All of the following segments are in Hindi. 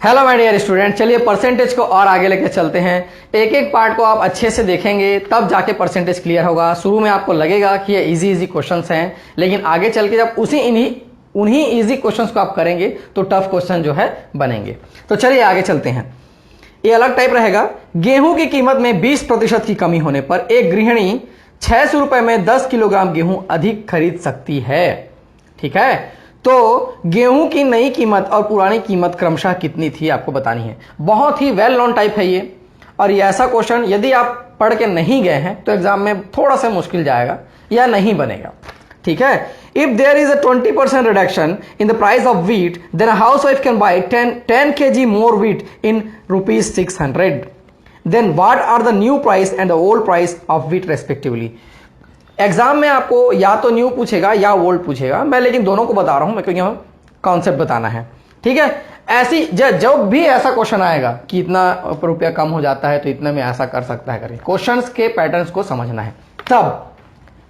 हेलो माय डियर स्टूडेंट, चलिए परसेंटेज को और आगे लेके चलते हैं। एक एक पार्ट को आप अच्छे से देखेंगे तब जाके परसेंटेज क्लियर होगा। शुरू में आपको लगेगा कि ये इजी क्वेश्चंस हैं, लेकिन आगे चल के जब उन्हीं इजी क्वेश्चंस को आप करेंगे तो टफ क्वेश्चन जो है बनेंगे। तो चलिए आगे चलते हैं। ये अलग टाइप रहेगा। गेहूं की कीमत में 20% की कमी होने पर एक गृहिणी 600 रुपए में 10 किलोग्राम गेहूं अधिक खरीद सकती है। ठीक है, तो गेहूं की नई कीमत और पुरानी कीमत क्रमशः कितनी थी आपको बतानी है। बहुत ही वेल नोन टाइप है ये, और ये ऐसा क्वेश्चन यदि आप पढ़ के नहीं गए हैं तो एग्जाम में थोड़ा सा मुश्किल जाएगा या नहीं बनेगा। ठीक है, if there is a 20% reduction in the price of wheat then a housewife can buy 10 kg more wheat in ₹600। Then what are the new price and the old price of wheat respectively. Exam में आपको या तो न्यू पूछेगा या ओल्ड पूछेगा, मैं लेकिन दोनों को बता रहा हूं, मैं क्योंकि यहां कॉन्सेप्ट बताना है। ठीक है, ऐसी जब भी ऐसा क्वेश्चन आएगा कि इतना रुपया कम हो जाता है तो इतने में ऐसा कर सकता है, करें क्वेश्चंस के पैटर्न्स को समझना है। तब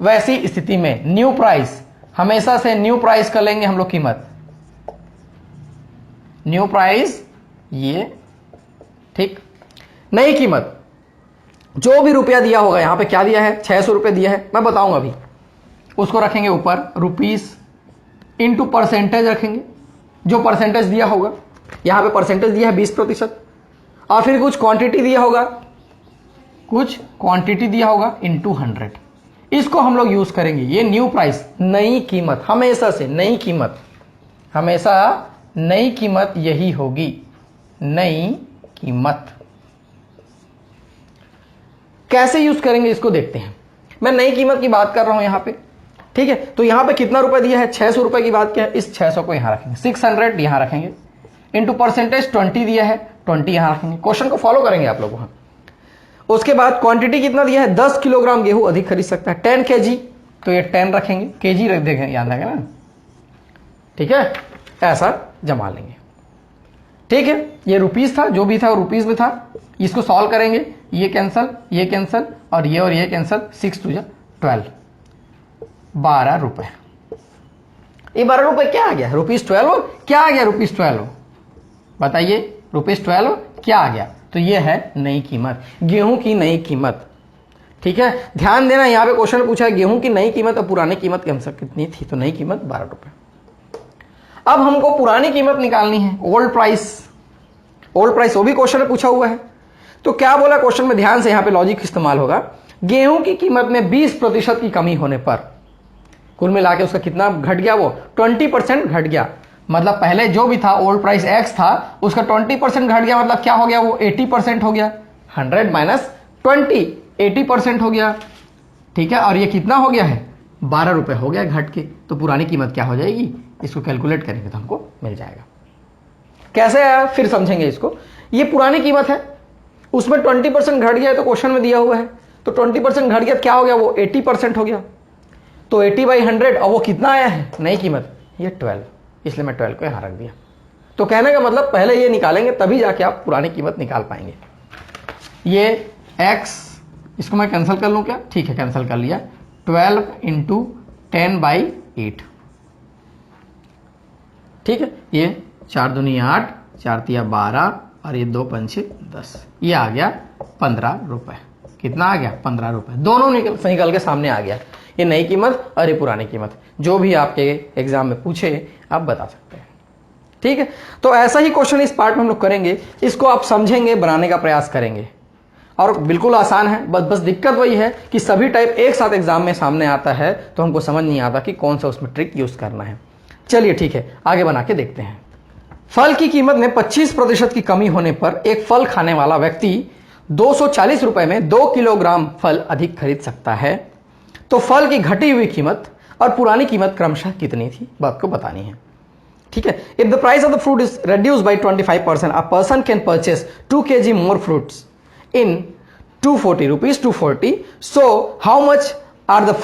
वैसी स्थिति में न्यू प्राइस हमेशा से न्यू प्राइस कर लेंगे हम लोग। कीमत न्यू प्राइस ये, ठीक। नई कीमत जो भी रुपया दिया होगा, यहां पे क्या दिया है 600 रुपये दिया है, मैं बताऊंगा अभी, उसको रखेंगे ऊपर रुपीस इंटू परसेंटेज रखेंगे। जो परसेंटेज दिया होगा, यहां पे परसेंटेज दिया है 20%, और फिर कुछ क्वांटिटी दिया होगा इंटू 100। इसको हम लोग यूज करेंगे। ये न्यू प्राइस, नई कीमत, हमेशा से नई कीमत, हमेशा नई कीमत यही होगी, नई कीमत। कैसे यूज करेंगे इसको देखते हैं। मैं नई कीमत की बात कर रहा हूं यहां पे। ठीक है, तो यहां पे कितना रुपए दिया है, 600 रुपए की बात क्या है, इस 600 को यहां रखेंगे, 600 यहां रखेंगे, इंटू परसेंटेज 20 दिया है, 20 यहां रखेंगे। क्वेश्चन को फॉलो करेंगे आप लोग वहां। उसके बाद क्वांटिटी कितना दिया है, 10 किलोग्राम गेहूं अधिक खरीद सकता है, 10 kg, तो ये 10 रखेंगे, केजी रख देंगे, याद रखेंगे ना। ठीक है, ऐसा जमा लेंगे। ठीक है, ये रुपीस था, जो भी था वो रुपीस में था। इसको सॉल्व करेंगे, ये कैंसल और ये कैंसल, 6 2 12, 12 रुपए। ये 12 रुपए क्या आ गया, ₹12 क्या आ गया, ₹12 बताइए, ₹12 क्या आ गया। तो ये है नई कीमत, गेहूं की नई कीमत। ठीक है, ध्यान देना, यहां पे क्वेश्चन पूछा है गेहूं की नई कीमत और पुरानी कीमत कितनी थी, तो नई कीमत 12 रुपए। अब हमको पुरानी कीमत निकालनी है, ओल्ड प्राइस वो भी क्वेश्चन में पूछा हुआ है। तो क्या बोला क्वेश्चन में, ध्यान से यहां पे लॉजिक इस्तेमाल होगा। गेहूं की कीमत में 20% की कमी होने पर कुल मिला के उसका कितना घट गया, वो 20% घट गया। मतलब पहले जो भी था ओल्ड प्राइस X था, उसका 20% घट गया, मतलब क्या हो गया, वो 80% हो गया। 100 माइनस 20, 80% हो गया। ठीक है, और ये कितना हो गया है, 12 रुपए हो गया घट के। तो पुरानी कीमत क्या हो जाएगी, इसको कैलकुलेट करेंगे तो हमको मिल जाएगा। कैसे आया फिर समझेंगे इसको। ये पुरानी कीमत है, उसमें 20% घट गया है, तो क्वेश्चन में दिया हुआ है, तो 20% घट गया, क्या हो गया, वो 80% हो गया। तो 80/100, और वो कितना आया है नई कीमत, ये 12, इसलिए मैं 12 को यहां रख दिया। तो कहने का मतलब पहले ये निकालेंगे तभी जाके आप पुरानी कीमत निकाल पाएंगे। ये x, इसको मैं कैंसिल कर लूं क्या, ठीक है कैंसिल कर लिया, 12 इंटू 10/8। ठीक है, ये 4 दूनी 8, 4 तिया 12, और ये 2 पंचे 10, ये आ गया 15 रुपए। कितना आ गया, 15 रुपए। दोनों निकल के सामने आ गया, ये नई कीमत और ये पुरानी कीमत। जो भी आपके एग्जाम में पूछे आप बता सकते हैं। ठीक है, तो ऐसा ही क्वेश्चन इस पार्ट में हम लोग करेंगे। इसको आप समझेंगे, बनाने का प्रयास करेंगे, और बिल्कुल आसान है। बस दिक्कत वही है कि सभी टाइप एक साथ एग्जाम में सामने आता है, तो हमको समझ नहीं आता कि कौन सा उसमें ट्रिक यूज करना है। चलिए ठीक है, आगे बना के देखते हैं। फल की कीमत में 25% की कमी होने पर एक फल खाने वाला व्यक्ति 240 रुपए में 2 किलोग्राम फल अधिक खरीद सकता है। तो फल की घटी हुई कीमत और पुरानी कीमत क्रमशः कितनी थी, बात को बतानी है। ठीक है, if the price of the fruit is reduced by 25%, a person can purchase 2 kg more fruits in 240 rupees, 240. So how much are the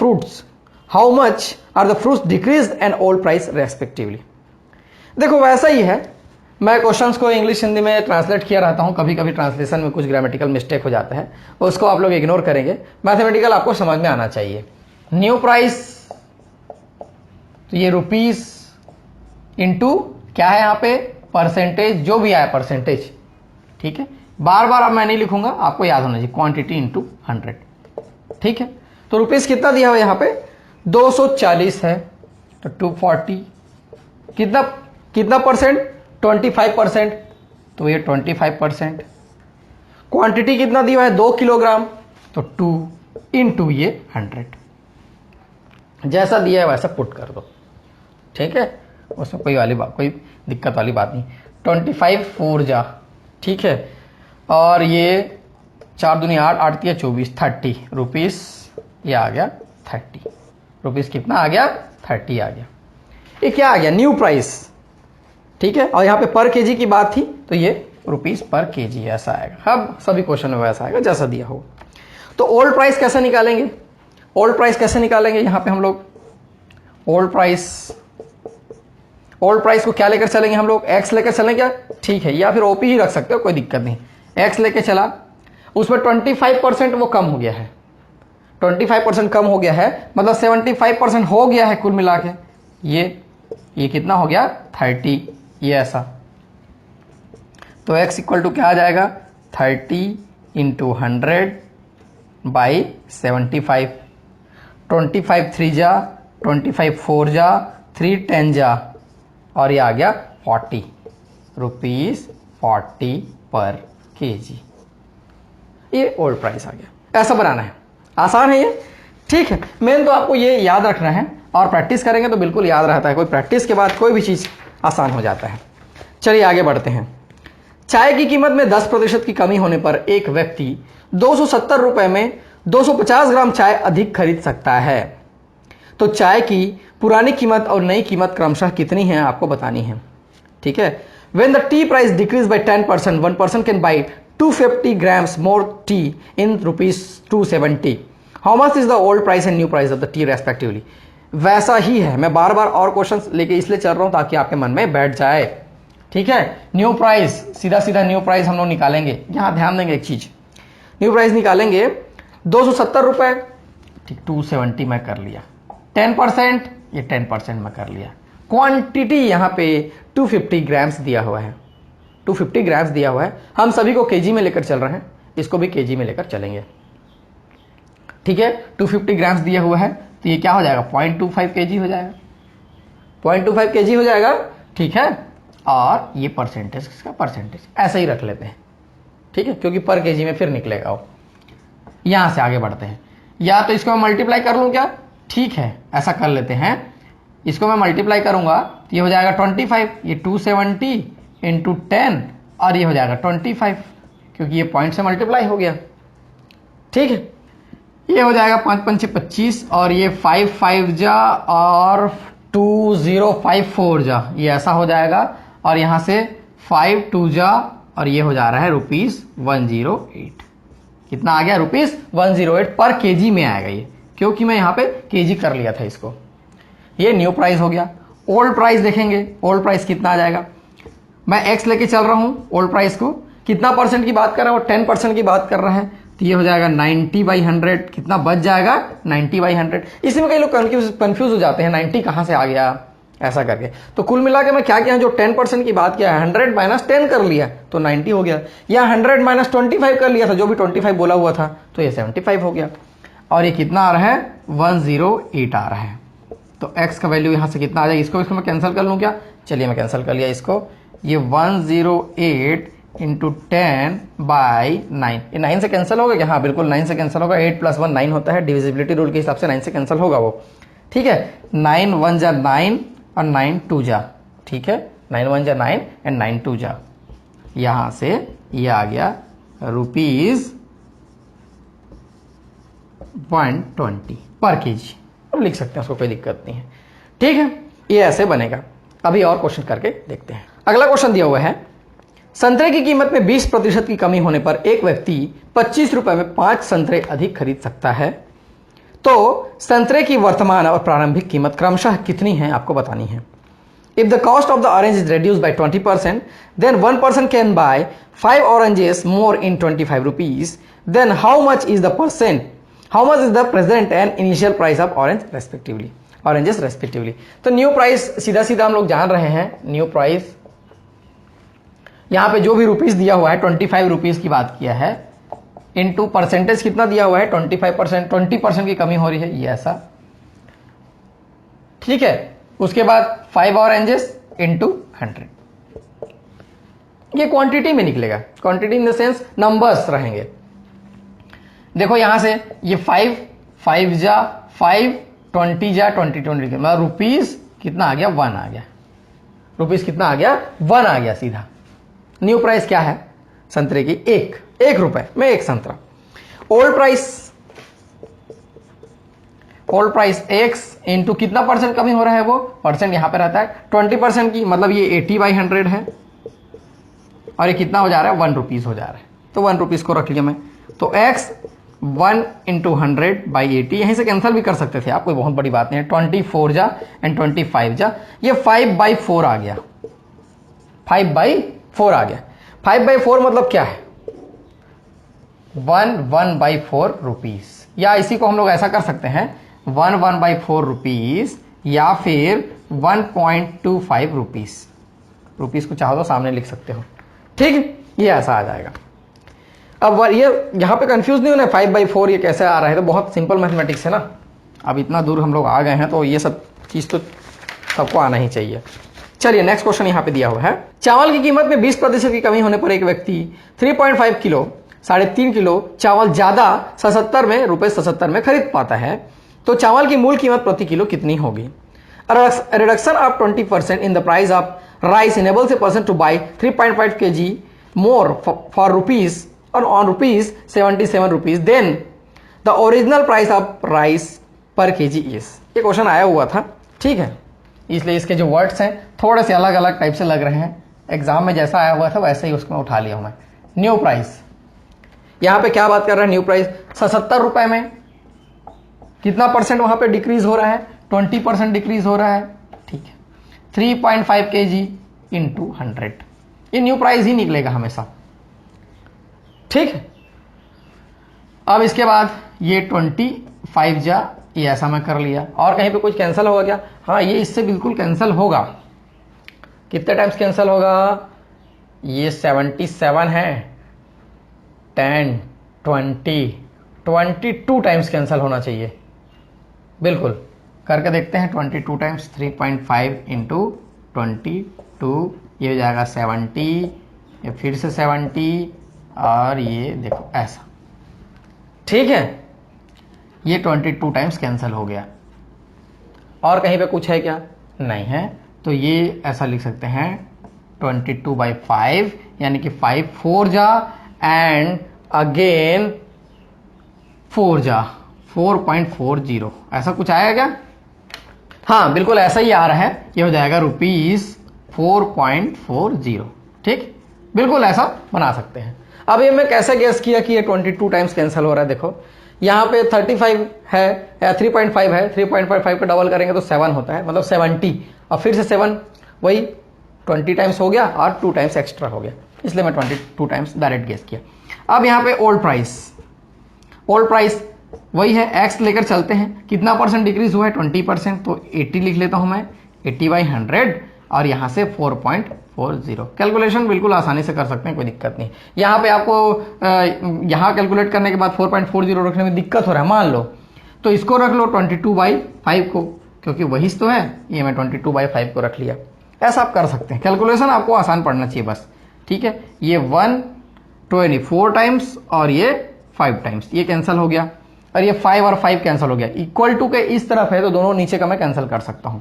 fruits decreased and old price respectively? देखो वैसा ही है, मैं क्वेश्चंस को इंग्लिश हिंदी में ट्रांसलेट किया रहता हूं, कभी कभी ट्रांसलेशन में कुछ ग्रामेटिकल मिस्टेक हो जाता है, उसको आप लोग इग्नोर करेंगे। मैथमेटिकल आपको समझ में आना चाहिए। न्यू प्राइस, तो ये रुपीस इंटू क्या है, यहां पे परसेंटेज जो भी आया परसेंटेज, ठीक है, बार बार अब मैं नहीं लिखूंगा, आपको याद होना चाहिए, क्वांटिटी इंटू 100, ठीक है। तो रुपीस कितना दिया हुआ यहाँ पे 240 है, तो 240 कितना कितना परसेंट 25%, तो ये 25%। क्वांटिटी कितना दिया है 2 किलोग्राम, तो 2 इंटू ये 100, जैसा दिया है वैसा पुट कर दो, ठीक है, उसमें कोई दिक्कत वाली बात नहीं। 25 4 जा, ठीक है, और ये 4 दूनी 8, 8 तिया 24, 30 रुपीस, ये आ गया 30 रुपीस। कितना आ गया 30 आ गया। ये क्या आ गया न्यू प्राइस, ठीक है, और यहाँ पे पर केजी की बात थी तो ये रुपीस पर केजी ऐसा आएगा। अब सभी क्वेश्चन में वैसा आएगा जैसा दिया हो। तो ओल्ड प्राइस कैसे निकालेंगे, ओल्ड प्राइस कैसे निकालेंगे, यहाँ पे हम लोग ओल्ड प्राइस को क्या लेकर चलेंगे हम लोग, एक्स लेकर चलेंगे क्या, ठीक है, या फिर ओपी ही रख सकते हो, कोई दिक्कत नहीं। एक्स लेके चला, उसमें 25% वो कम हो गया है, 25% कम हो गया है, मतलब 75% हो गया है कुल मिला के। ये कितना हो गया 30, ये ऐसा। तो x इक्वल टू क्या आ जाएगा 30 इंटू 100 बाई 75, 25 3 जा, 25 4 जा, 3 10 जा, और ये आ गया 40 रुपीस 40 पर केजी। ये ओल्ड प्राइस आ गया। ऐसा बनाना है, आसान है ये, ठीक है। मेन तो आपको ये याद रखना है, और प्रैक्टिस करेंगे तो बिल्कुल याद रहता है, कोई प्रैक्टिस के बाद कोई भी चीज़ आसान हो जाता है। चलिए आगे बढ़ते हैं। चाय की कीमत में 10% की कमी होने पर एक व्यक्ति 270 रुपए में 250 ग्राम चाय अधिक खरीद सकता है। तो चाय की पुरानी कीमत और नई कीमत क्रमशः कितनी है आपको बतानी है, ठीक है। When the tea price decreased by 10%, one person can buy 250 grams more tea in rupees 270. How much is the old price and new price of the tea respectively? वैसा ही है, मैं बार बार और क्वेश्चंस लेके इसलिए चल रहा हूं ताकि आपके मन में बैठ जाए, ठीक है। न्यू प्राइस, सीधा सीधा न्यू प्राइस हम लोग निकालेंगे। यहां ध्यान देंगे एक चीज, न्यू प्राइस निकालेंगे 270 रुपए, ठीक, 270 में कर लिया, 10% ये 10% में कर लिया। क्वांटिटी यहां पे 250 ग्राम्स दिया हुआ है, 250 ग्राम्स दिया हुआ है। हम सभी को केजी में लेकर चल रहे हैं, इसको भी केजी में लेकर चलेंगे, ठीक है। 250 ग्राम्स दिया हुआ है, तो ये क्या हो जाएगा 0.25 केजी हो जाएगा, 0.25 केजी हो जाएगा, ठीक है। और ये परसेंटेज, इसका परसेंटेज ऐसे ही रख लेते हैं, ठीक है, क्योंकि पर केजी में फिर निकलेगा वो। यहां से आगे बढ़ते हैं, या तो इसको मैं मल्टीप्लाई कर लूं क्या, ठीक है, ऐसा कर लेते हैं। इसको मैं मल्टीप्लाई करूंगा तो ये हो जाएगा 25, ये 270 इंटू 10, और ये हो जाएगा 25, क्योंकि ये पॉइंट से मल्टीप्लाई हो गया, ठीक है। ये हो जाएगा 5 5 25, और ये 5 5 जा, और 2054 जा, ये ऐसा हो जाएगा। और यहां से 5 2 जा, और ये हो जा रहा है रुपीस 108। कितना आ गया रुपीस 108 पर केजी में आएगा ये, क्योंकि मैं यहां पे केजी कर लिया था इसको। ये न्यू प्राइस हो गया। ओल्ड प्राइस देखेंगे, ओल्ड प्राइस कितना आ जाएगा, मैं एक्स लेके चल रहा हूं, ओल्ड प्राइस को कितना परसेंट की बात कर रहा है, वो 10% की बात कर रहा है, तो ये हो जाएगा 90/100। कितना बच जाएगा 90/100। इसमें कई लोग कंफ्यूज हो जाते हैं 90 कहां से आ गया ऐसा करके। तो कुल मिला के मैं क्या किया, जो 10% की बात किया है 100 - 10 कर लिया तो 90 हो गया, या 100 - 25 कर लिया था, जो भी 25 बोला हुआ था, तो ये 75 हो गया। और ये कितना आ रहा है 108 आ रहा है। तो x का वैल्यू यहां से कितना आ जाएगा, इसको मैं कैंसिल कर लूं क्या, चलिए मैं कैंसिल कर लिया इसको। ये 108 इंटू 10/9, ये 9 से कैंसिल होगा क्या, हाँ बिल्कुल 9 से कैंसिल होगा। 8 + 1 9 होता है, डिविजिबिलिटी रूल के हिसाब से 9 से कैंसिल होगा वो, ठीक है। 9 1 जा 9 और 9 2 जा, ठीक है, 9 1 जा 9 एंड 9 2 जा, यहां से ये आ गया रुपीस 120 पर केजी। अब लिख सकते हैं उसको, कोई दिक्कत नहीं है, ठीक है। ये ऐसे बनेगा। अभी और क्वेश्चन करके देखते हैं। अगला क्वेश्चन दिया हुआ है, संतरे की कीमत में 20% की कमी होने पर एक व्यक्ति 25 रुपए में 5 संतरे अधिक खरीद सकता है। तो संतरे की वर्तमान और प्रारंभिक कीमत क्रमशः कितनी है आपको बतानी है। If the cost of the orange is reduced by 20%, then one person can buy 5 oranges more in 25 rupees. Then how much is the present and initial price of oranges respectively? तो न्यू प्राइस सीधा सीधा हम लोग जान रहे हैं, न्यू प्राइस यहाँ पे जो भी रुपीस दिया हुआ है 25 रुपीस की बात किया है, इनटू परसेंटेज कितना दिया हुआ है 25%, 20% की कमी हो रही है, ये ऐसा, ठीक है। उसके बाद 5 ऑरेंजेस इनटू 100, ये क्वांटिटी में निकलेगा, quantity in the sense numbers रहेंगे। देखो यहां से ये 5 जा 5, 20 जा 20, मतलब रुपीस कितना आ गया, 1 आ गया, रुपीस कितना आ गया, 1 आ गया सीधा। न्यू प्राइस क्या है संतरे की, 1 रुपए में 1 संतरा। ओल्ड प्राइस x इंटू कितना परसेंट कमी हो रहा है, वो परसेंट यहां पे रहता है 20% की, मतलब ये 80/100 है, और ये कितना हो जा रहा है, 1 रुपीज हो जा रहा है, तो 1 रुपीज को रख लिया मैं। तो x 1 इंटू 100/80, यहीं से कैंसिल भी कर सकते थे आप, कोई बहुत बड़ी बात नहीं है। 24 जा एंड 25 जा, ये 5/4 आ गया, 5/4 आ गया। 5/4 मतलब क्या है, 1/4 रुपीज, या इसी को हम लोग ऐसा कर सकते हैं 1/4 रुपीज, या फिर 1.25 रुपीज। रुपीज को चाहो तो सामने लिख सकते हो, ठीक, ये ऐसा आ जाएगा। अब ये यहां पे कंफ्यूज नहीं होना 5/4 ये कैसे आ रहा है, तो बहुत सिंपल मैथमेटिक्स है ना। अब इतना दूर हम लोग आ गए हैं तो ये सब चीज तो सबको आना ही चाहिए। चलिए नेक्स्ट क्वेश्चन यहां पे दिया हुआ है, चावल की कीमत में 20% की कमी होने पर एक व्यक्ति 3.5 किलो 3.5 किलो चावल ज्यादा 77 में खरीद पाता है, तो चावल की मूल कीमत प्रति किलो कितनी होगी। Reduction of 20% in the price of rice enables a person to buy 3.5 kg more for rupees or on rupees 77 rupees then the original price of rice per kg is। ये क्वेश्चन आया हुआ था, ठीक है, इसलिए इसके जो वर्ड्स हैं थोड़े से अलग अलग टाइप से लग रहे हैं, एग्जाम में जैसा आया हुआ था वैसे ही उसको उठा लिया हूं मैं। न्यू प्राइस, यहां पे क्या बात कर रहा है, न्यू प्राइस 77 रुपए में कितना परसेंट वहां पे डिक्रीज हो रहा है, 20% डिक्रीज हो रहा है, ठीक है। 3.5 kg इंटू 100, ये न्यू प्राइस ही निकलेगा हमेशा, ठीक है। अब इसके बाद ये 25 जा, ये ऐसा मैं कर लिया, और कहीं पे कुछ कैंसिल होगा क्या, हाँ ये इससे बिल्कुल कैंसिल होगा। कितने टाइम्स कैंसिल होगा, ये 77 है, 10, 20, 22 टाइम्स कैंसिल होना चाहिए, बिल्कुल करके देखते हैं। 22 टाइम्स 3.5 इंटू 22, ये हो जाएगा 70, ये फिर से 70, और ये देखो ऐसा, ठीक है, ये 22 टाइम्स कैंसिल हो गया। और कहीं पे कुछ है क्या, नहीं है, तो ये ऐसा लिख सकते हैं 22/5, यानी कि 5 4 जा एंड अगेन 4 जा, 4.40, ऐसा कुछ आएगा क्या, हाँ बिल्कुल ऐसा ही आ रहा है, ये हो जाएगा ₹4.40, ठीक, बिल्कुल ऐसा बना सकते हैं। अब ये मैं कैसे गेस किया कि ये 22 टाइम्स कैंसिल हो रहा है, देखो यहाँ पे 35 है या 3.5 है, 3.5 का डबल करेंगे तो 7 होता है, मतलब 70, और फिर से 7, वही 20 टाइम्स हो गया और 2 टाइम्स एक्स्ट्रा हो गया, इसलिए मैं 22 टाइम्स डायरेक्ट गेस किया। अब यहाँ पे ओल्ड प्राइस वही है, एक्स लेकर चलते हैं, कितना परसेंट डिक्रीज हुआ है, 20%, तो 80 लिख लेता हूं मैं, 80/100, और यहां से 4.40। कैलकुलेशन बिल्कुल आसानी से कर सकते हैं, कोई दिक्कत नहीं। यहां पे आपको यहां कैलकुलेट करने के बाद 4.40 रखने में दिक्कत हो रहा है मान लो, तो इसको रख लो 22/5 को, क्योंकि वही तो है, ये मैं 22/5 को रख लिया। ऐसा आप कर सकते हैं, कैलकुलेशन आपको आसान पड़ना चाहिए बस, ठीक है। ये 124 टाइम्स और ये 5 टाइम्स, ये कैंसिल हो गया, और ये 5 और 5 कैंसिल हो गया, इक्वल टू के इस तरफ है तो दोनों नीचे का मैं कैंसिल कर सकता हूं,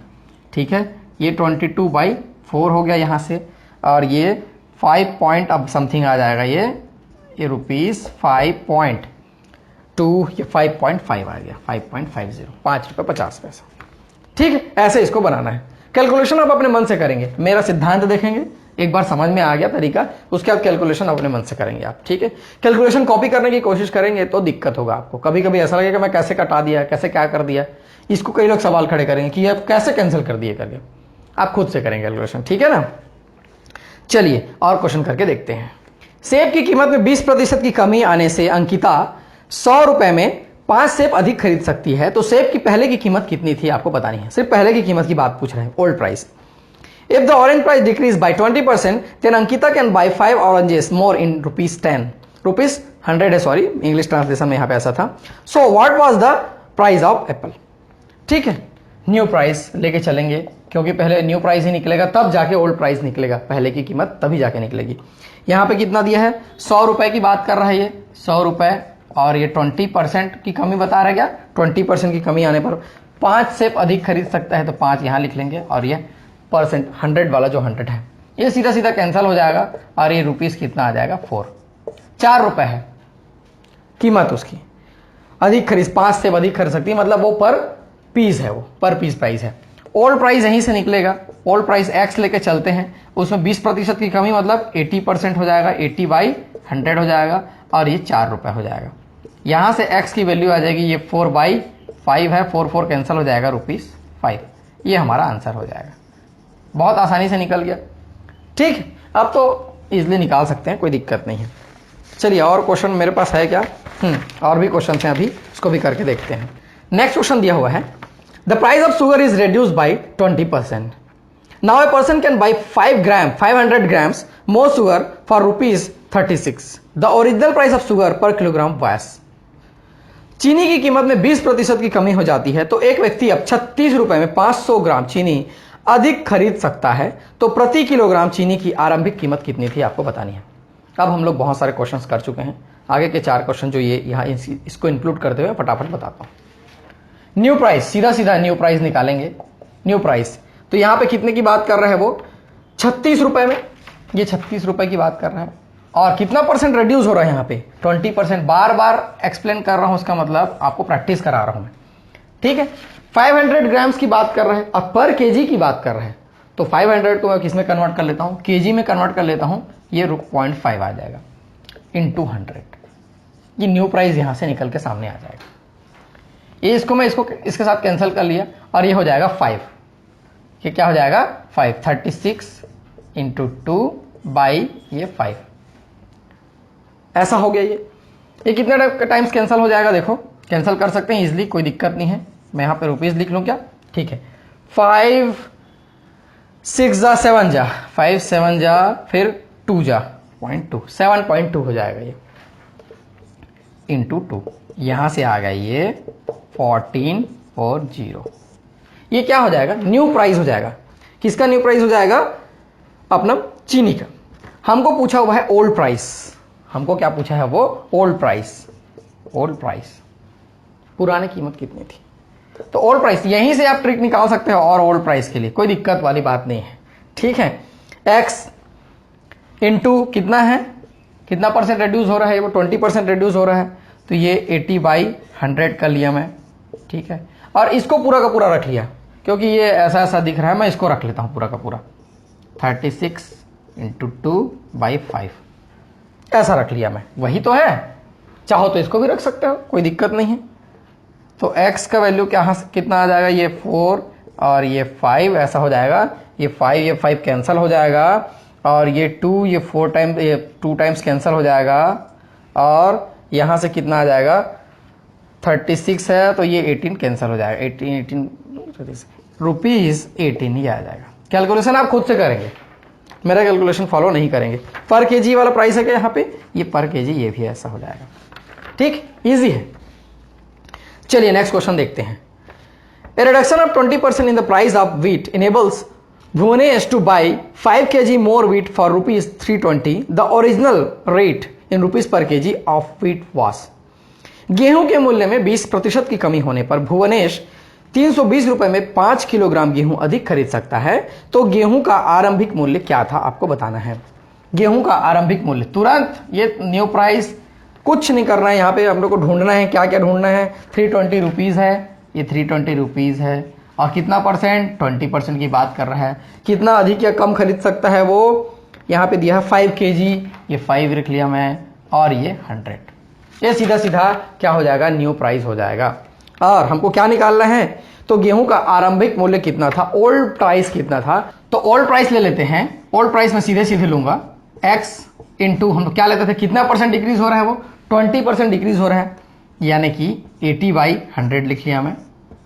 ठीक है। ये 22/4 हो गया यहां से, और ये 5 पॉइंट अब समथिंग आ जाएगा, ये रुपीज 5.2, ये 5.5 आ गया, 5.50, ₹5.50, ठीक है। ऐसे इसको बनाना है, कैलकुलेशन आप अपने मन से करेंगे, मेरा सिद्धांत देखेंगे, एक बार समझ में आ गया तरीका, उसके बाद कैलकुलेशन अपने मन से करेंगे आप, ठीक है। कैलकुलेशन कॉपी करने की कोशिश करेंगे तो दिक्कत होगा आपको, कभी कभी ऐसा लगेगा मैं कैसे कटा दिया, कैसे क्या कर दिया, इसको कई लोग सवाल खड़े करेंगे कि आप कैसे कैंसिल कर दिए करके, आप खुद से करेंगे कैलकुलेशन, ठीक है ना। चलिए और क्वेश्चन करके देखते हैं। सेब की कीमत में 20% की कमी आने से अंकिता 100 रुपए में 5 सेब अधिक खरीद सकती है, तो सेब की पहले की कीमत कितनी थी आपको बतानी है, सिर्फ पहले की कीमत की बात पूछ रहे हैं, old price. If the orange price decreased by 20%, then Ankita can buy 5 oranges more in ₹10. Rupees 100 है, सॉरी इंग्लिश ट्रांसलेशन में यहाँ पे ऐसा था. So what was the price of Apple. ठीक है, न्यू प्राइस लेके चलेंगे क्योंकि पहले न्यू प्राइस ही निकलेगा तब जाके ओल्ड प्राइस निकलेगा, पहले की कीमत तभी जाके निकलेगी. यहाँ पे कितना दिया है, 100 रुपए की बात कर रहा है ये, 100 रुपए, और ये 20% की कमी बता रहा है. क्या 20% की कमी आने पर 5 से अधिक खरीद सकता है, तो 5 यहाँ लिख लेंगे, और ये परसेंट 100 वाला जो 100 है ये सीधा सीधा कैंसिल हो जाएगा, और ये रुपीस कितना आ जाएगा 4 रुपए है कीमत उसकी. अधिक खरीद 5 से अधिक खरीद सकती है, मतलब वो पर पीस है, वो पर पीस प्राइस है. ओल्ड प्राइस यहीं से निकलेगा. ओल्ड प्राइस एक्स लेके चलते हैं, उसमें 20% की कमी मतलब 80% हो जाएगा, 80/100 हो जाएगा, और ये 4 रुपए हो जाएगा. यहां से एक्स की वैल्यू आ जाएगी, ये 4/5 है, 4 कैंसिल हो जाएगा, ₹5. ये हमारा आंसर हो जाएगा. बहुत आसानी से निकल गया. ठीक, अब तो इजिली निकाल सकते हैं, कोई दिक्कत नहीं है. चलिए और क्वेश्चन मेरे पास है क्या, और भी क्वेश्चन हैं अभी, उसको भी करके देखते हैं. नेक्स्ट क्वेश्चन दिया हुआ है, the price of sugar is reduced by 20%. Now a person can buy 500 grams more sugar for ₹36. The original price of sugar per kilogram was. चीनी की कीमत में 20% की कमी हो जाती है, तो एक व्यक्ति अब 36 रुपए में 500 ग्राम चीनी अधिक खरीद सकता है, तो प्रति किलोग्राम चीनी की आरंभिक कीमत कितनी थी आपको बतानी है. अब हम लोग बहुत सारे क्वेश्चंस कर चुके हैं, आगे के 4 क्वेश्चन जो ये यहाँ इसको इंक्लूड करते हुए फटाफट बताता हूँ. न्यू प्राइस, सीधा सीधा न्यू प्राइस निकालेंगे. न्यू प्राइस तो यहाँ पे कितने की बात कर रहे हैं वो, 36 रुपए में, ये 36 रुपए की बात कर रहा है, और कितना परसेंट रिड्यूस हो रहा है यहाँ पे 20%. बार बार एक्सप्लेन कर रहा हूं, उसका मतलब आपको प्रैक्टिस करा रहा हूं मैं. ठीक है, 500 ग्राम्स की बात कर रहे हैं, अब पर केजी की बात कर रहे हैं, तो 500 को मैं किस में कन्वर्ट कर लेता हूं, केजी में कन्वर्ट कर लेता हूं, ये 0.5 आ जाएगा इंटू 100. ये न्यू प्राइस यहां से निकल के सामने आ जाएगा. ये इसको मैं इसके साथ कैंसिल कर लिया, और ये हो जाएगा 5. ये क्या हो जाएगा 5, 36 इंटू 2/5. ऐसा हो गया. ये कितने टाइम्स कैंसिल हो जाएगा, देखो कैंसिल कर सकते हैं इजिली, कोई दिक्कत नहीं है. मैं यहाँ पे रुपीस लिख लूँ क्या, ठीक है. 5 6 जा 7 जा, 5 7 जा, फिर 2 जा 0.2, 7.2 हो जाएगा ये इंटू 2. यहाँ से आ गया ये 1440. ये क्या हो जाएगा, न्यू प्राइस हो जाएगा. किसका न्यू प्राइस हो जाएगा, अपना चीनी का. हमको पूछा हुआ है ओल्ड प्राइस, हमको क्या पूछा है वो, ओल्ड प्राइस. ओल्ड प्राइस पुरानी कीमत कितनी थी, तो ओल्ड प्राइस यहीं से आप ट्रिक निकाल सकते हो, और ओल्ड प्राइस के लिए कोई दिक्कत वाली बात नहीं है. ठीक है, एक्स इंटू कितना है, कितना परसेंट रिड्यूस हो रहा है, वो 20% रिड्यूस हो रहा है, तो ये 80/100 कर लिया मैं. ठीक है, और इसको पूरा का पूरा रख लिया क्योंकि ये ऐसा ऐसा दिख रहा है, मैं इसको रख लेता हूं पूरा का पूरा, 36 इंटू 2/5 ऐसा रख लिया मैं. वही तो है, चाहो तो इसको भी रख सकते हो, कोई दिक्कत नहीं है. तो x का वैल्यू क्या कितना आ जाएगा, ये 4 और ये 5 ऐसा हो जाएगा. ये 5 कैंसिल हो जाएगा, और ये 2 ये 4 टाइम्स, ये 2 टाइम्स कैंसिल हो जाएगा, और यहां से कितना आ जाएगा 36 है, तो ये 18 कैंसिल हो जाएगा, 18 रुपीज 18 ही आ जाएगा. कैलकुलेशन आप खुद से करेंगे, मेरा कैलकुलेशन फॉलो नहीं करेंगे. पर केजी वाला प्राइस है क्या यहाँ पे, ये पर केजी, ये भी ऐसा हो जाएगा. ठीक, इजी है. चलिए नेक्स्ट क्वेश्चन देखते हैं. A reduction of 20% in the price of wheat enables Bhuvnesh to buy 5 kg more wheat for ₹320. The original rate in rupees per kg of wheat was. गेहूं के मूल्य में 20% की कमी होने पर भुवनेश 320 रुपए में 5 किलोग्राम गेहूं अधिक खरीद सकता है, तो गेहूं का आरंभिक मूल्य क्या था आपको बताना है. गेहूं का आरंभिक मूल्य तुरंत, ये न्यू प्राइस कुछ नहीं करना है, यहाँ पे हम लोग को ढूंढना है. क्या क्या ढूंढना है, 320 रुपीज है, ये 320 रुपीज है, और कितना परसेंट, 20% की बात कर रहा है. कितना अधिक या कम खरीद सकता है वो यहाँ पे दिया है 5 kg, ये 5 रख लिया मैं, और ये 100. ये सीधा सीधा क्या हो जाएगा, न्यू प्राइस हो जाएगा. और हमको क्या निकालना है, तो गेहूं का आरंभिक मूल्य कितना था, ओल्ड प्राइस कितना था. तो ओल्ड प्राइस ले लेते हैं. ओल्ड प्राइस में सीधे सीधे लूंगा, x इंटू हम क्या लेते थे, कितना परसेंट डिक्रीज हो रहा है वो, 20% डिक्रीज हो रहा है, यानी कि 80/100 लिख लिया मैं.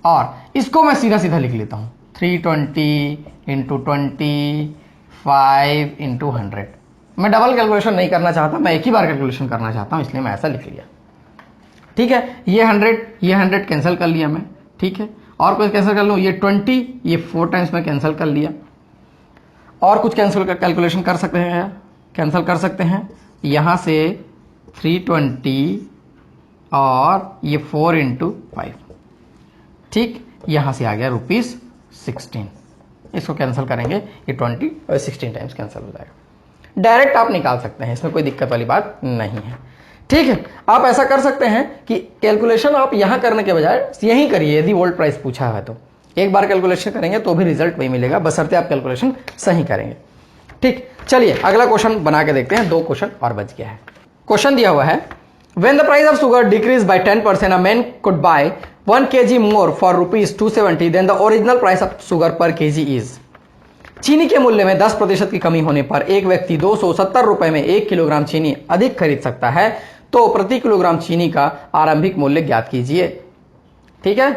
और इसको मैं सीधा सीधा लिख लेता हूं, 320 इंटू 25 इंटू 100। मैं डबल कैलकुलेशन नहीं करना चाहता, मैं एक ही बार कैलकुलेशन करना चाहता हूँ, इसलिए मैं ऐसा लिख लिया। ठीक है, ये 100 कैंसिल कर लिया मैं। ठीक है, और कुछ कैंसिल कर लूँ, ये 20 ये 4 टाइम्स में कैंसिल कर लिया। और कुछ कैलकुलेशन कर सकते हैं, कैंसिल कर सकते हैं। यहाँ से 320 और ये 4 इंटू 5। ठीक, यहाँ से आ गया ₹16। इसको कैंसिल करेंगे, ये 20 और 16 टाइम्स कैंसिल हो जाएगा। डायरेक्ट आप निकाल सकते हैं, इसमें कोई दिक्कत वाली बात नहीं है। ठीक है, आप ऐसा कर सकते हैं कि कैलकुलेशन आप यहां करने के बजाय यहीं करिए। यदि ओल्ड प्राइस पूछा है तो एक बार कैलकुलेशन करेंगे तो भी रिजल्ट वही मिलेगा, बशर्ते आप कैलकुलेशन सही करेंगे। ठीक, चलिए अगला क्वेश्चन बना के देखते हैं। 2 क्वेश्चन और बच गया है। क्वेश्चन दिया हुआ है, when the price of sugar decrease by 10%, a man could buy 1 kg more for ₹270 then the original price of sugar per kg is. चीनी के मूल्य में 10% की कमी होने पर एक व्यक्ति 270 रुपए में 1 किलोग्राम चीनी अधिक खरीद सकता है, तो प्रति किलोग्राम चीनी का आरंभिक मूल्य ज्ञात कीजिए। ठीक है,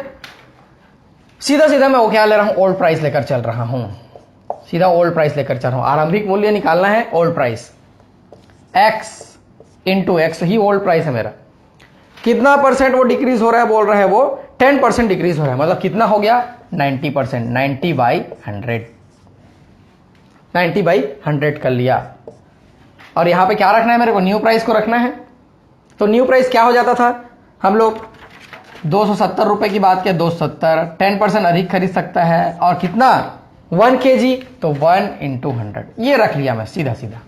सीधा सीधा मैं वो क्या ले रहा हूं, ओल्ड प्राइस लेकर चल रहा हूं। सीधा ओल्ड प्राइस लेकर चल रहा हूं। आरंभिक मूल्य निकालना है old price, x into x ही ओल्ड प्राइस है मेरा। कितना परसेंट वो डिक्रीज हो रहा है, बोल रहा है वो 10% डिक्रीज हो रहा है, मतलब कितना हो गया 90%। 90/100, 90/100 कर लिया। और यहां पे क्या रखना है मेरे को, न्यू प्राइस को रखना है। तो न्यू प्राइस क्या हो जाता था, हम लोग 270 रुपए की बात किया, 270, 10% अधिक खरीद सकता है, और कितना 1 kg, तो 1 इंटू 100 ये रख लिया मैं सीधा सीधा।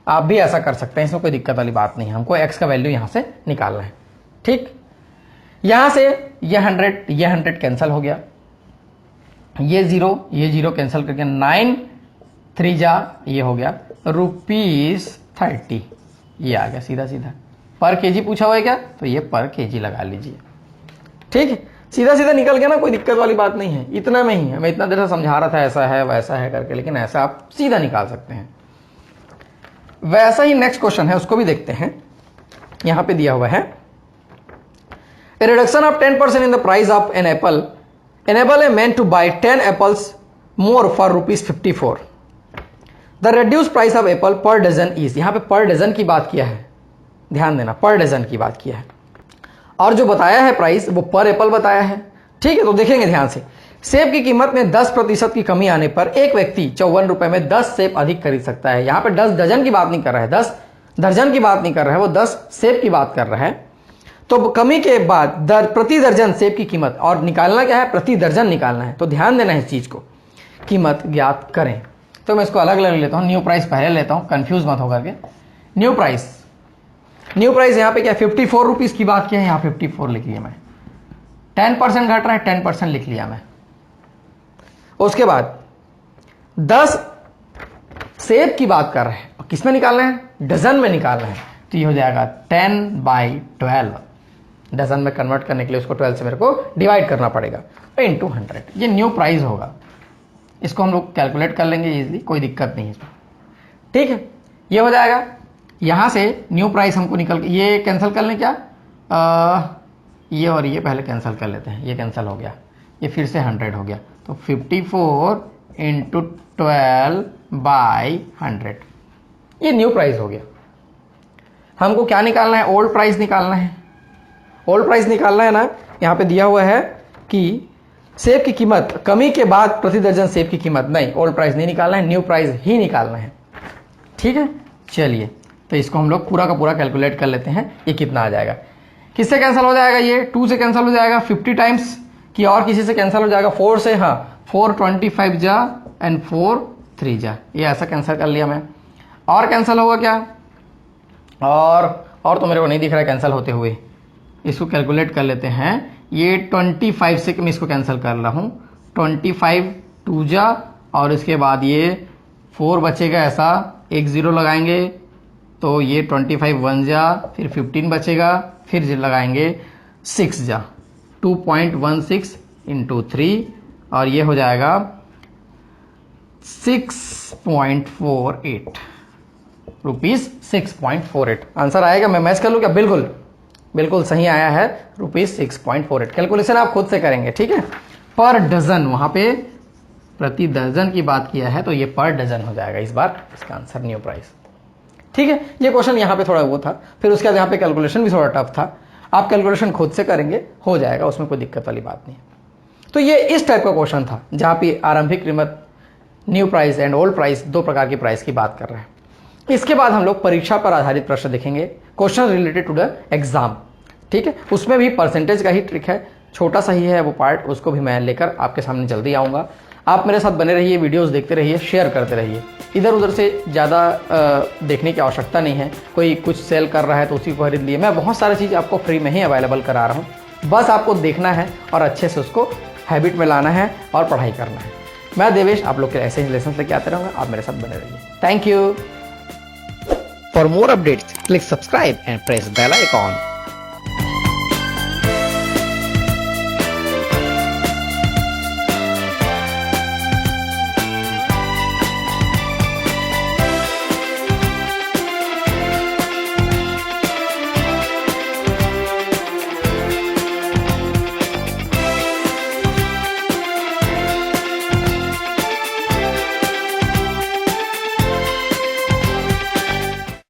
आप भी ऐसा कर सकते हैं, इसमें कोई दिक्कत वाली बात नहीं है। हमको x का वैल्यू यहां से निकालना है। ठीक, यहां से ये 100 कैंसिल हो गया, ये 0 कैंसिल करके 9 3 जा ये हो गया ₹30, ये आ गया सीधा सीधा। पर केजी पूछा हुआ है क्या, तो ये पर केजी लगा लीजिए। ठीक है, सीधा सीधा निकल गया ना, कोई दिक्कत वाली बात नहीं है। इतना में ही है, मैं इतना देर से समझा रहा था ऐसा है वैसा है करके, लेकिन ऐसा आप सीधा निकाल सकते हैं। वैसा ही नेक्स्ट क्वेश्चन है, उसको भी देखते हैं। यहां पे दिया हुआ है, a reduction of 10% in the price of an apple enable a man to buy 10 apples more for ₹54. The reduced price of apple per dozen is, यहां पे पर डजन की बात किया है, ध्यान देना, पर डजन की बात किया है, और जो बताया है प्राइस वो पर एप्पल बताया है। ठीक है, तो देखेंगे ध्यान से। सेब की कीमत में 10% की कमी आने पर एक व्यक्ति 54 रुपए में 10 सेब अधिक खरीद सकता है। यहां पे 10 डजन की बात नहीं कर रहा है, 10 दर्जन की बात नहीं कर रहा है, वो 10 सेब की बात कर रहा है। तो कमी के बाद प्रति दर्जन सेब की कीमत, और निकालना क्या है, प्रति दर्जन निकालना है। तो ध्यान देना है इस चीज को, कीमत ज्ञात करें। तो मैं इसको अलग अलग लेता हूं, न्यू प्राइस पहले लेता हूं, कंफ्यूज मत होकर के। न्यू प्राइस यहां पे क्या 54 रुपीज की बात की है, यहां 54 लिख लिया मैं। 10% घट रहा है, 10% लिख लिया मैं। उसके बाद 10 सेब की बात कर रहे हैं, और किसमें निकालना है, डजन में निकालना है। तो ये हो जाएगा 10/12, डजन में कन्वर्ट करने के लिए उसको 12 से मेरे को डिवाइड करना पड़ेगा, इंटू 100। ये न्यू प्राइस होगा, इसको हम लोग कैलकुलेट कर लेंगे इजीली, कोई दिक्कत नहीं है इसमें। ठीक है, ये हो जाएगा। यहां से न्यू प्राइस हमको निकल के, ये कैंसिल कर लें क्या, ये और ये पहले कैंसिल कर लेते हैं, ये कैंसिल हो गया, ये फिर से 100 हो गया। तो 54 इंटू 12/100 ये न्यू प्राइस हो गया। हमको क्या निकालना है, ओल्ड प्राइस निकालना है। ओल्ड प्राइस निकालना है ना, यहां पे दिया हुआ है कि सेब की कीमत कमी के बाद प्रति दर्जन सेब की कीमत, नहीं ओल्ड प्राइस नहीं निकालना है, न्यू प्राइस ही निकालना है। ठीक है, चलिए तो इसको हम लोग पूरा का पूरा कैलकुलेट कर लेते हैं। ये कितना आ जाएगा, किससे कैंसिल हो जाएगा, ये 2 से कैंसिल हो जाएगा 50 टाइम्स की, और किसी से कैंसिल हो जाएगा 4 से, हाँ 425 जा एंड 4 3 जा, ये ऐसा कैंसिल कर लिया मैं। और कैंसिल होगा क्या, और तो मेरे को नहीं दिख रहा है कैंसिल होते हुए, इसको कैलकुलेट कर लेते हैं। ये 25 से मैं इसको कैंसिल कर रहा हूँ, 25 2 जा, और इसके बाद ये 4 बचेगा, ऐसा एक 0 लगाएंगे, तो ये 25 1 जा, फिर 15 बचेगा, फिर लगाएंगे 6 जा, 2.16 इंटू 3, और ये हो जाएगा 6.48 रुपीज, 6.48 आंसर आएगा। मैं मैच कर लूँ क्या, बिल्कुल सही आया है, रुपीज 6.48। कैलकुलेशन आप खुद से करेंगे, ठीक है। पर डजन, वहां पे प्रति दर्जन की बात किया है तो ये पर डजन हो जाएगा इस बार इसका आंसर न्यू प्राइस। ठीक है, ये क्वेश्चन यहाँ पे थोड़ा वो था। फिर उसके बाद यहाँ पे कैलकुलेशन भी थोड़ा टफ था, आप कैलकुलेशन खुद से करेंगे, हो जाएगा, उसमें कोई दिक्कत वाली बात नहीं। तो ये इस टाइप का क्वेश्चन था जहाँ पे आरंभिक कीमत, new price and old price, दो प्रकार की प्राइस की बात कर रहे हैं। इसके बाद हम लोग परीक्षा पर आधारित प्रश्न देखेंगे, question related to the exam. ठीक है, उसमें भी परसेंटेज का ही ट्रिक है, छोटा सा ही है वो पार्ट, उसको भी मैं लेकर आपके सामने जल्दी आऊँगा। आप मेरे साथ बने रहिए, वीडियोस देखते रहिए, शेयर करते रहिए। इधर उधर से ज़्यादा देखने की आवश्यकता नहीं है, कोई कुछ सेल कर रहा है तो उसी को खरीद लिए। मैं बहुत सारी चीज़ आपको फ्री में ही अवेलेबल करा रहा हूँ, बस आपको देखना है और अच्छे से उसको हैबिट में लाना है और पढ़ाई करना है। मैं देवेश आप लोग के ऐसे ही लेसन लेके आते रहूँगा, आप मेरे साथ बने रहिए। Thank you. For more updates click subscribe and press bell icon.